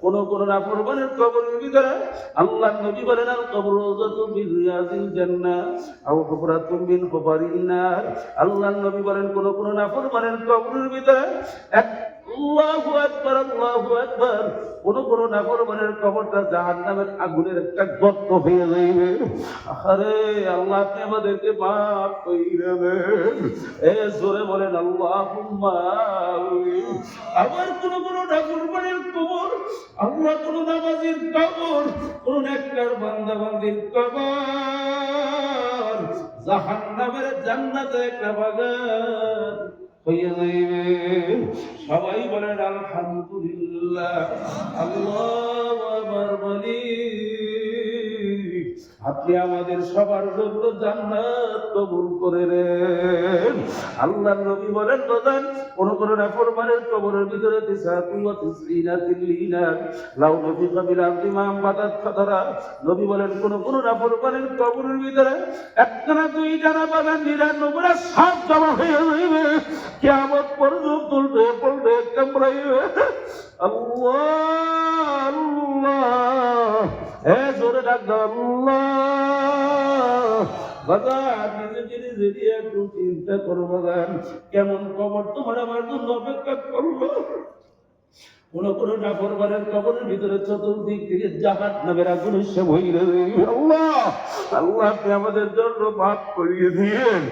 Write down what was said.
কোন কোন নাফরমানের কবরের ভিতরে আল্লাহর নবী বলেন আল কবরু রাওযাতুম মিন রিয়াজিল জান্নাহ আও হুফরাতুম মিন হুফারিন নার। আল্লাহর নবী বলেন কোন কোন নাফরমানের কবরের ভিতরে আল্লাহু আকবার আল্লাহু আকবার, কোন কোন নাফরমানের কবরটা জাহান্নামের আগুনের একটা গর্ত হয়ে যাইবে। আরে আল্লাহ আপনি আমাদেরকে মাফ কইরা দেন। জোরে বলেন আল্লাহুম্মা আমিন। আবার কোন কোন নাফরমানের কবর, আল্লাহ কোন নামাজীর কবর, কোন নেককার বান্দা বান্দির কবর জাহান্নামের জান্নাতে একটা বাগান হয়ে যাইবে। সবাই বলেন আলহামদুলিল্লাহ। আল্লাহু আকবার বলি। আপনি আমাদের সবার জন্য জান্নাত কবুল করে নেন। আল্লাহর নবী বলেন বাজান কোন কোন নাফরমানের কবরের ভিতরে লাউ নবী কবিল আন্তিমাম বাদাত ফাতারা। নবী বলেন কোন কোন নাফরমানের কবরের ভিতরে একখানা দুইটা না পাবেন 99টা সাপ জমা হয়ে যাইবে, কিয়ামত পর্যন্ত উল্টে পড়বে কামড়াইবে। আল্লাহ আল্লাহ, জোরে ডাক দাও আল্লাহ। বাজার নিজে নিজে একটু চিন্তা করো বাজার, কেমন কবর তোমার আমার জন্য অপেক্ষা করলো। কোন কোন নাফরমানের কবরের ভিতরে চতুর্দিক থেকে জাহান্নামের আগুন সে বইরে। আল্লাহ আল্লাহ আপনি আমাদের জন্য মাফ করিয়ে দিয়েন।